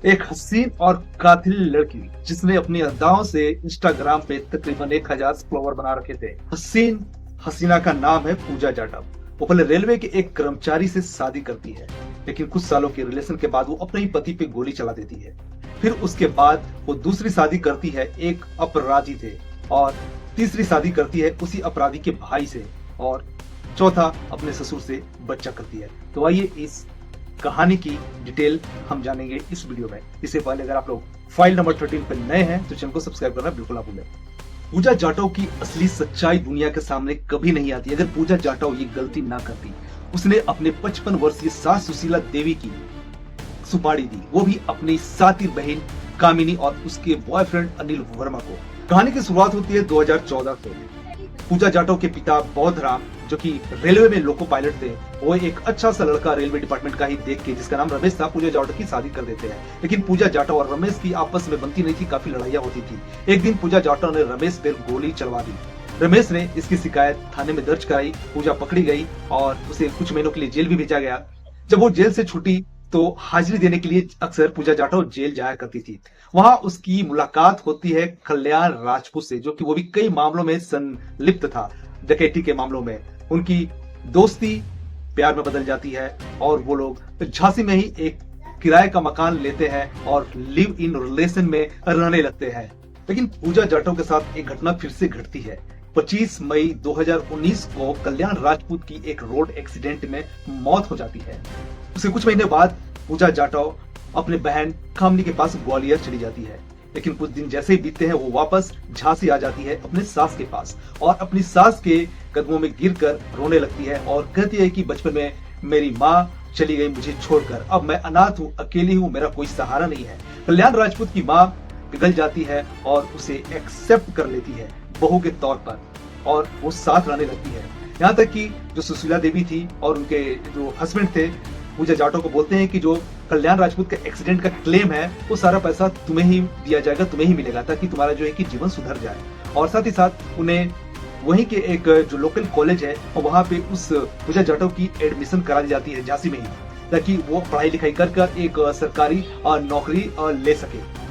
एक हसीन और कातिल लड़की जिसने अपनी अदाओं से इंस्टाग्राम पे तकरीबन 1000 फॉलोवर बना रखे थे। हसीना का नाम है पूजा जाटव। वो पहले रेलवे के एक कर्मचारी से शादी करती है, लेकिन कुछ सालों के रिलेशन के बाद वो अपने ही पति पे गोली चला देती है। फिर उसके बाद वो दूसरी शादी करती है एक अपराधी थे, और तीसरी शादी करती है उसी अपराधी के भाई से, और चौथा अपने ससुर से बच्चा करती है। तो आइए इस कहानी की डिटेल हम जानेंगे इस वीडियो में। इससे पहले अगर आप लोग फाइल नंबर 13 पर नए हैं तो चैनल को सब्सक्राइब करना बिल्कुल ना भूलें। पूजा जाटव की असली सच्चाई दुनिया के सामने कभी नहीं आती अगर पूजा जाटव ये गलती ना करती। उसने अपने 55 वर्षीय सास सुशीला देवी की सुपारी दी, वो भी अपनी साती बहन कामिनी और उसके बॉयफ्रेंड अनिल वर्मा को। कहानी की शुरुआत होती है 2014 से। पूजा जाटव के पिता बौद्धराम, जो कि रेलवे में लोको पायलट थे, वो एक अच्छा सा लड़का रेलवे डिपार्टमेंट का ही देख के, जिसका नाम रमेश था, पूजा जाटव की शादी कर देते हैं। लेकिन पूजा जाटव और रमेश की आपस में बनती नहीं थी, काफी लड़ाइयाँ होती थी। एक दिन पूजा जाटव ने रमेश पर गोली चलवा दी। रमेश ने इसकी शिकायत थाने में दर्ज कराई। पूजा पकड़ी गई और उसे कुछ महीनों के लिए जेल भी भेजा गया। जब वो जेल से छुटी तो हाजिरी देने के लिए अक्सर पूजा जाटव जेल जाया करती थी। वहां उसकी मुलाकात होती है कल्याण राजपूत से, जो कि वो भी कई मामलों में संलिप्त था, डकैती के मामलों में। उनकी दोस्ती प्यार में बदल जाती है और वो लोग झांसी में ही एक किराए का मकान लेते हैं और लिव इन रिलेशन में रहने लगते हैं। लेकिन पूजा जाटव के साथ एक घटना फिर से घटती है। 25 मई 2019 को कल्याण राजपूत की एक रोड एक्सीडेंट में मौत हो जाती है। उसके कुछ महीने बाद पूजा जाटव अपने बहन कामनी के पास ग्वालियर चली जाती है। लेकिन कुछ दिन जैसे ही बीतते हैं वो वापस झांसी आ जाती है अपने सास के पास, और अपनी सास के कदमों में गिरकर रोने लगती है और कहती है कि बचपन में मेरी माँ चली गई मुझे छोड़कर, अब मैं अनाथ हूँ, अकेली हूँ, मेरा कोई सहारा नहीं है। कल्याण राजपूत की माँ पिघल जाती है और उसे एक्सेप्ट कर लेती है बहू के तौर पर, और वो साथ रहने लगती है। यहाँ तक कि जो सुशीला देवी थी और उनके जो हस्बैंड थे, पूजा जाटव को बोलते हैं कि जो कल्याण राजपूत का एक्सीडेंट का क्लेम है वो सारा पैसा तुम्हें ही दिया जाएगा, तुम्हें ही मिलेगा, ताकि तुम्हारा जो है कि जीवन सुधर जाए। और साथ ही साथ उन्हें वहीं के एक जो लोकल कॉलेज है और वहां पे उस पूजा जाटव की एडमिशन करा दी जाती है झांसी में ही, ताकि वो पढ़ाई लिखाई कर एक सरकारी नौकरी ले सके।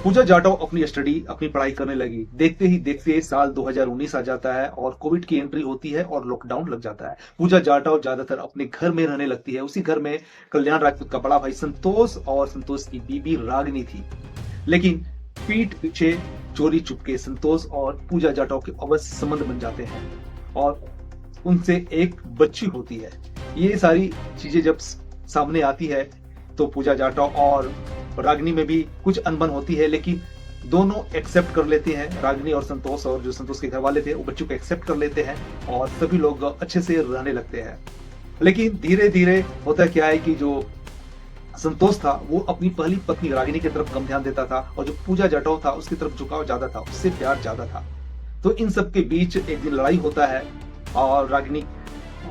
पूजा जाटव अपनी स्टडी अपनी पढ़ाई करने लगी। देखते ही देखते साल 2019 आ जाता है और कोविड की एंट्री होती है और लॉकडाउन लग जाता है। पूजा जाटव ज्यादातर अपने घर में रहने लगती है। उसी घर में कल्याण राजपूत का बड़ा भाई संतोष और संतोष की बीबी रागिनी थी। लेकिन पीठ पीछे चोरी चुपके संतोष और पूजा जाटव के अवश्य संबंध बन जाते हैं और उनसे एक बच्ची होती है। ये सारी चीजें जब सामने आती है तो पूजा जाटव और रागिनी में भी कुछ अनबन होती है, लेकिन दोनों एक्सेप्ट कर लेते हैं। रागिनी और संतोष, और जो संतोष के घर वाले थे, वो बच्चों को एक्सेप्ट कर लेते हैं और सभी लोग अच्छे से रहने लगते हैं। लेकिन धीरे धीरे होता क्या है कि जो संतोष था वो अपनी पहली पत्नी रागिनी की तरफ कम ध्यान देता था, और जो पूजा जाटव था उसकी तरफ झुकाव ज्यादा था, उससे प्यार ज्यादा था। तो इन सब के बीच एक दिन लड़ाई होता है और रागिनी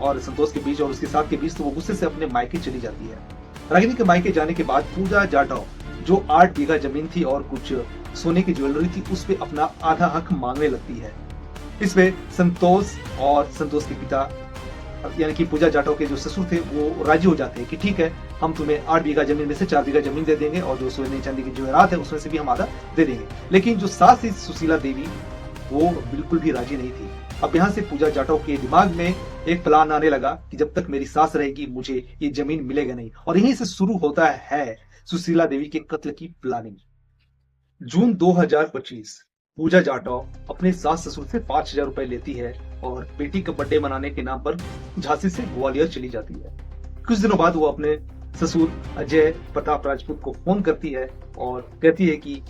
और संतोष के बीच और उसके साथ के बीच, तो वो गुस्से से अपने मायके चली जाती है। रागिनी के मायके जाने के बाद पूजा जाटव जो 8 बीघा जमीन थी और कुछ सोने की ज्वेलरी थी, उस पे अपना आधा हक मांगने लगती है। इसमें संतोष और संतोष के पिता यानी कि पूजा जाटव के जो ससुर थे वो राजी हो जाते हैं कि ठीक है, हम तुम्हें 8 बीघा जमीन में से 4 बीघा जमीन दे देंगे और जो सोने चांदी की ज्वेलरात है उसमें से भी हम आधा दे देंगे। लेकिन जो सास थी सुशीला देवी, वो बिल्कुल भी राजी नहीं थी। अब यहाँ से पूजा जाटव के दिमाग में एक प्लान आने लगा कि जब तक मेरी सास रहेगी मुझे ये जमीन मिलेगा नहीं, और यहीं से शुरू होता है सुशीला देवी के कत्ल की प्लानिंग। जून 2025 पूजा जाटव अपने सास ससुर से 5000 रुपए लेती है और बेटी का बर्थडे मनाने के नाम पर झांसी से ग्वालियर चली जाती है। कुछ दिनों बाद वो अपने ससुर अजय प्रताप राजपूत को फोन करती है और कहती है कि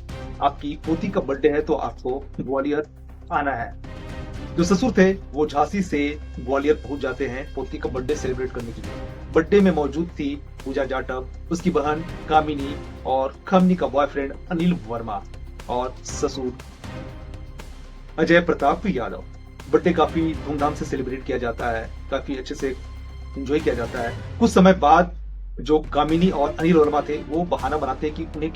आपकी पोती का बर्थडे है तो आपको ग्वालियर आना है। जो ससुर थे वो झांसी से ग्वालियर पहुंच जाते हैं पोती का बर्थडे सेलिब्रेट करने के लिए। बर्थडे में मौजूद थी पूजा जाटव, उसकी बहन कामिनी और कामिनी का बॉयफ्रेंड अनिल वर्मा और ससुर अजय प्रताप यादव। बर्थडे काफी धूमधाम से सेलिब्रेट किया जाता है, काफी अच्छे से एंजॉय किया जाता है। कुछ समय बाद जो कामिनी और अनिल वर्मा थे वो बहाना बनाते हैं कि उन्हें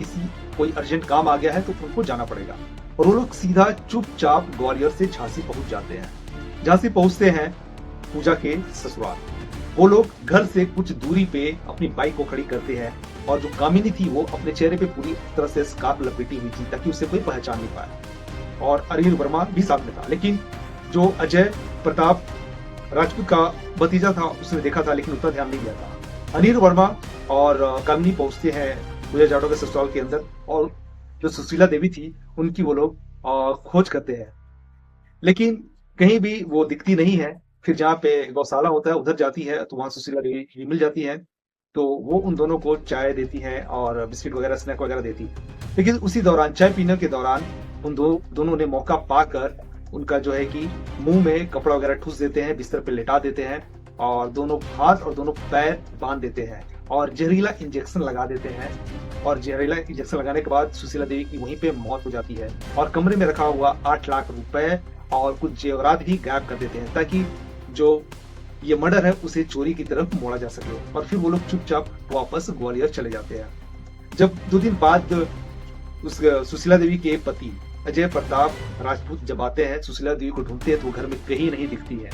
कोई अर्जेंट काम आ गया है तो उनको जाना पड़ेगा, और वो लोग सीधा चुपचाप ग्वालियर से झांसी पहुंच जाते हैं। झांसी पहुंचते हैं पूजा के ससुराल। वो लोग घर से कुछ दूरी पे अपनी बाइक को खड़ी करते हैं और जो कामिनी थी वो अपने चेहरे पे पूरी तरह से स्कार्फ लपेटी हुई थी ताकि उसे कोई पहचान नहीं पाए। और अनिल वर्मा भी साथ में था, लेकिन जो अजय प्रताप राजपूत का भतीजा था उसने देखा था लेकिन उतना ध्यान नहीं दिया था। अनिल वर्मा और कामिनी पहुंचते हैं पूजा जाटव के ससुराल के अंदर, और जो सुशीला देवी थी उनकी वो लोग खोज करते हैं, लेकिन कहीं भी वो दिखती नहीं है। फिर जहाँ पे गौशाला होता है उधर जाती है तो वहां सुशीला देवी भी मिल जाती है, तो वो उन दोनों को चाय देती है और बिस्किट वगैरह स्नैक वगैरह देती है। लेकिन उसी दौरान चाय पीने के दौरान उन दोनों ने मौका पाकर उनका जो है कि मुंह में कपड़ा वगैरह ठूस देते हैं, बिस्तर पे लेटा देते हैं और दोनों हाथ और दोनों पैर बांध देते हैं और जहरीला इंजेक्शन लगा देते हैं। और जहरीला इंजेक्शन लगाने के बाद सुशीला देवी की वहीं पे मौत हो जाती है और कमरे में रखा हुआ 8 लाख रुपए और कुछ जेवरात भी गायब कर देते हैं ताकि जो ये मर्डर है उसे चोरी की तरफ मोड़ा जा सके। और फिर वो लोग चुपचाप वापस ग्वालियर चले जाते हैं। जब 2 दिन बाद उस सुशीला देवी के पति अजय प्रताप राजपूत जब आते हैं, सुशीला देवी को ढूंढते हैं तो घर में कहीं नहीं दिखती है।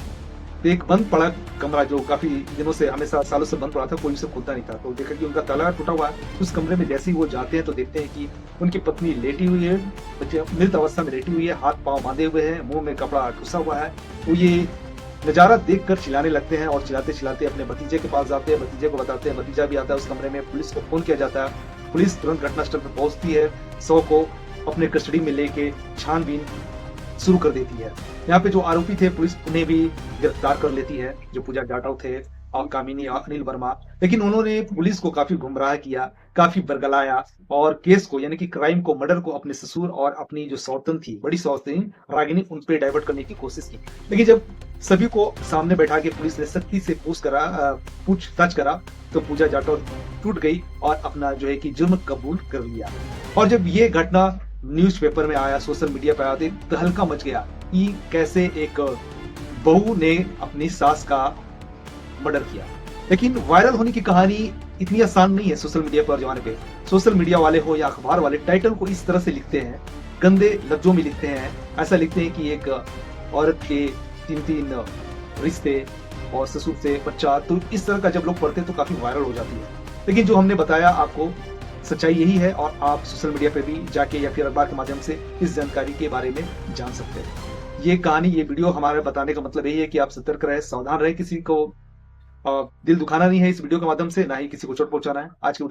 तो एक बंद पड़ा कमरा जो काफी दिनों से हमेशा सालों से बंद पड़ा था, कोई उसे खोलता नहीं था, तो देखा कि उनका ताला टूटा हुआ है। उस कमरे में जैसे ही वो जाते हैं तो देखते हैं कि उनकी पत्नी लेटी हुई है, मृत अवस्था में लेटी हुई है, हाथ पांव बांधे हुए हैं, मुंह में कपड़ा ठुसा हुआ है। तो ये नजारा देखकर चिल्लाने लगते हैं और चिल्लाते चिल्लाते अपने भतीजे के पास जाते हैं, भतीजे को बताते हैं, भतीजा भी आता है उस कमरे में। पुलिस को फोन किया जाता है, पुलिस तुरंत घटनास्थल पर पहुंचती है, शव को अपने कस्टडी में लेके छानबीन शुरू कर देती है। यहाँ पे जो आरोपी थे पुलिस उन्हें भी गिरफ्तार कर लेती है, जो पूजा जाटव थे और कामिनी और अनिल वर्मा। लेकिन उन्होंने पुलिस को काफी गुमराह किया, काफी बरगलाया और केस को यानी कि क्राइम को, मर्डर को अपने ससुर और अपनी जो सौतन थी, बड़ी सौतन रागिनी, उन पे डाइवर्ट करने की कोशिश की। लेकिन जब सभी को सामने बैठा के पुलिस ने सख्ती से पूछताछ करा तो पूजा जाटव टूट गई और अपना जो है कि जुर्म कबूल कर लिया। और जब ये घटना न्यूज़पेपर में आया, सोशल मीडिया पर आया, तो तहलका मच गया कि कैसे एक बहू ने अपनी सास का मर्डर किया। लेकिन वायरल होने की कहानी इतनी आसान नहीं है सोशल मीडिया पर जमाने पे। सोशल मीडिया वाले हो या अखबार वाले टाइटल को इस तरह से लिखते हैं, गंदे लफ्जों में लिखते हैं। ऐसा लिखते हैं कि एक औरत के 3 रिश्ते और ससुर से बच्चा, तो इस तरह का जब लोग पढ़ते हैं तो काफी वायरल हो जाती है। लेकिन जो हमने बताया आपको, सच्चाई यही है और आप सोशल मीडिया पे भी जाके या फिर अखबार के माध्यम से इस जानकारी के बारे में जान सकते हैं। ये कहानी, ये वीडियो हमारे बताने का मतलब यही है कि आप सतर्क रहे, सावधान रहे, किसी को दिल दुखाना नहीं है इस वीडियो के माध्यम से, ना ही किसी को चोट पहुंचाना है। आज की वीडियो